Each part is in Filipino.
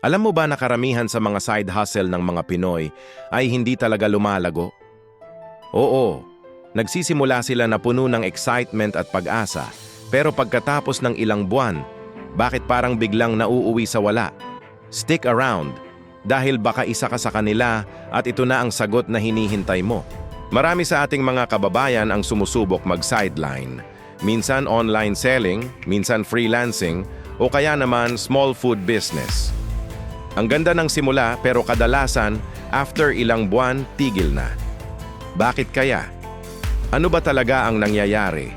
Alam mo ba na karamihan sa mga side hustle ng mga Pinoy ay hindi talaga lumalago? Oo, nagsisimula sila na puno ng excitement at pag-asa, pero pagkatapos ng ilang buwan, bakit parang biglang nauuwi sa wala? Stick around, dahil baka isa ka sa kanila at ito na ang sagot na hinihintay mo. Marami sa ating mga kababayan ang sumusubok mag-sideline. Minsan online selling, minsan freelancing, o kaya naman small food business. Ang ganda ng simula pero kadalasan, after ilang buwan, tigil na. Bakit kaya? Ano ba talaga ang nangyayari?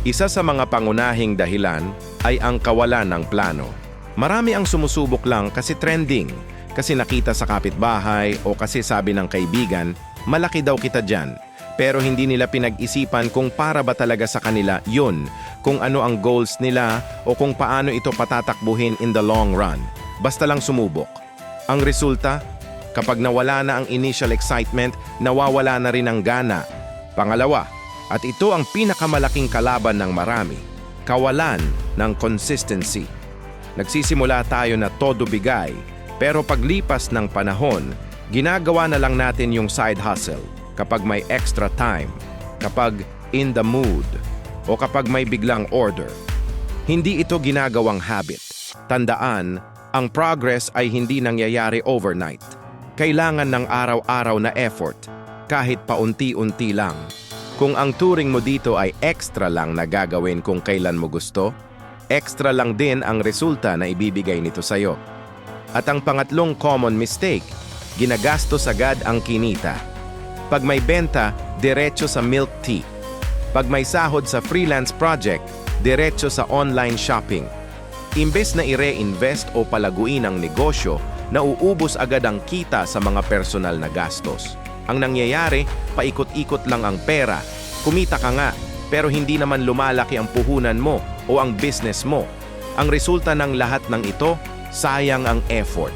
Isa sa mga pangunahing dahilan ay ang kawalan ng plano. Marami ang sumusubok lang kasi trending, kasi nakita sa kapitbahay o kasi sabi ng kaibigan, malaki daw kita dyan. Pero hindi nila pinag-isipan kung para ba talaga sa kanila yun, kung ano ang goals nila o kung paano ito patatakbuhin in the long run. Basta lang sumubok. Ang resulta, kapag nawala na ang initial excitement, nawawala na rin ang gana. Pangalawa, at ito ang pinakamalaking kalaban ng marami, kawalan ng consistency. Nagsisimula tayo na todo bigay, pero paglipas ng panahon, ginagawa na lang natin yung side hustle kapag may extra time, kapag in the mood, o kapag may biglang order. Hindi ito ginagawang habit. Tandaan, ang progress ay hindi nangyayari overnight. Kailangan ng araw-araw na effort, kahit paunti-unti lang. Kung ang turing mo dito ay extra lang na gagawin kung kailan mo gusto, extra lang din ang resulta na ibibigay nito sa'yo. At ang pangatlong common mistake, ginagastos agad ang kinita. Pag may benta, diretso sa milk tea. Pag may sahod sa freelance project, diretso sa online shopping. Imbes na i-reinvest o palaguin ang negosyo, nauubos agad ang kita sa mga personal na gastos. Ang nangyayari, paikot-ikot lang ang pera. Kumita ka nga, pero hindi naman lumalaki ang puhunan mo o ang business mo. Ang resulta ng lahat ng ito, sayang ang effort.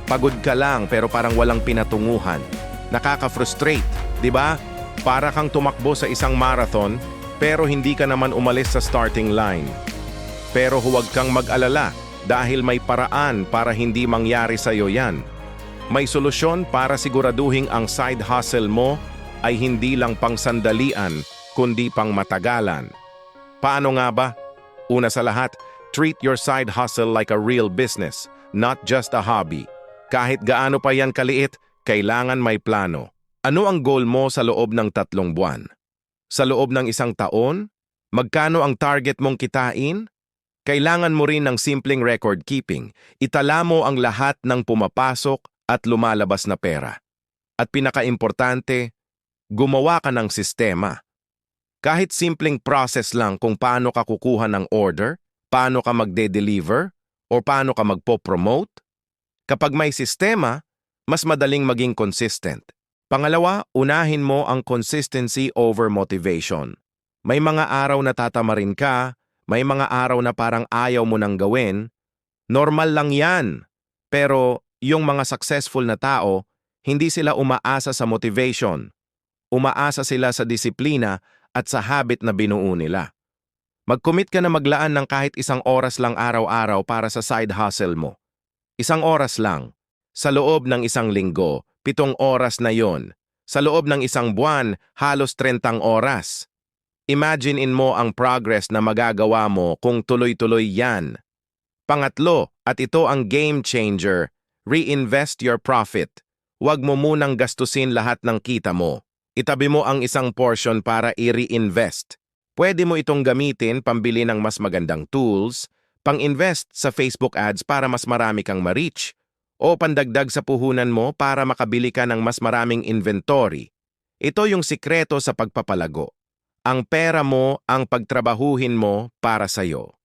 Pagod ka lang pero parang walang pinatunguhan. Nakaka-frustrate, di ba? Para kang tumakbo sa isang marathon, pero hindi ka naman umalis sa starting line. Pero huwag kang mag-alala dahil may paraan para hindi mangyari sa iyo yan. May solusyon para siguraduhin ang side hustle mo ay hindi lang pang sandalian, kundi pang matagalan. Paano nga ba? Una sa lahat, treat your side hustle like a real business, not just a hobby. Kahit gaano pa yan kaliit, kailangan may plano. Ano ang goal mo sa loob ng 3 buwan? Sa loob ng 1 taon? Magkano ang target mong kitain? Kailangan mo rin ng simpleng record keeping. Itala mo ang lahat ng pumapasok at lumalabas na pera. At pinakaimportante, gumawa ka ng sistema. Kahit simpleng process lang kung paano ka kukuha ng order, paano ka magde-deliver, o paano ka magpo-promote. Kapag may sistema, mas madaling maging consistent. Pangalawa, unahin mo ang consistency over motivation. May mga araw na tatamarin ka, may mga araw na parang ayaw mo nang gawin. Normal lang yan. Pero yung mga successful na tao, hindi sila umaasa sa motivation. Umaasa sila sa disiplina at sa habit na binuo nila. Mag-commit ka na maglaan ng kahit 1 oras lang araw-araw para sa side hustle mo. 1 oras lang. Sa loob ng 1 linggo, 7 oras na yon. Sa loob ng 1 buwan, halos 30 oras. Imagine mo ang progress na magagawa mo kung tuloy-tuloy yan. Pangatlo, at ito ang game changer, reinvest your profit. Huwag mo munang gastusin lahat ng kita mo. Itabi mo ang 1 portion para i-reinvest. Pwede mo itong gamitin pambili ng mas magandang tools, pang-invest sa Facebook ads para mas marami kang ma-reach, o pandagdag sa puhunan mo para makabili ka ng mas maraming inventory. Ito yung sikreto sa pagpapalago. Ang pera mo ang pagtrabahuhin mo para sa'yo.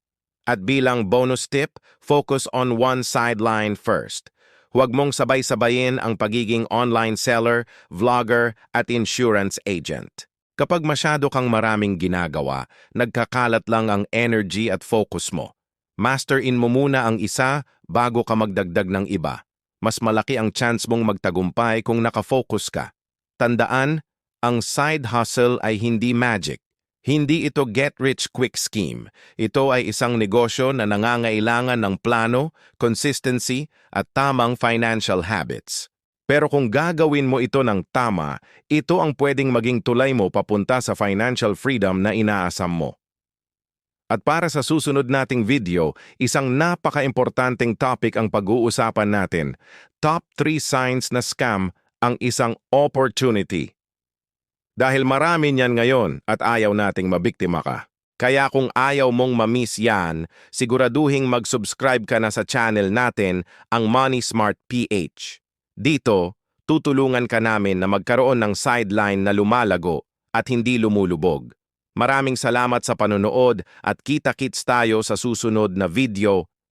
At bilang bonus tip, focus on one sideline first. Huwag mong sabay-sabayin ang pagiging online seller, vlogger, at insurance agent. Kapag masyado kang maraming ginagawa, nagkakalat lang ang energy at focus mo. Masterin mo muna ang isa bago ka magdagdag ng iba. Mas malaki ang chance mong magtagumpay kung nakafocus ka. Tandaan, ang side hustle ay hindi magic. Hindi ito get-rich-quick scheme. Ito ay isang negosyo na nangangailangan ng plano, consistency, at tamang financial habits. Pero kung gagawin mo ito ng tama, ito ang pwedeng maging tulay mo papunta sa financial freedom na inaasam mo. At para sa susunod nating video, isang napaka-importanting topic ang pag-uusapan natin. Top 3 signs na scam ang isang opportunity. Dahil marami niyan ngayon at ayaw nating mabiktima ka. Kaya kung ayaw mong ma-miss yan, siguraduhing mag-subscribe ka na sa channel natin, ang Money Smart PH. Dito, tutulungan ka namin na magkaroon ng sideline na lumalago at hindi lumulubog. Maraming salamat sa panonood at kita-kits tayo sa susunod na video.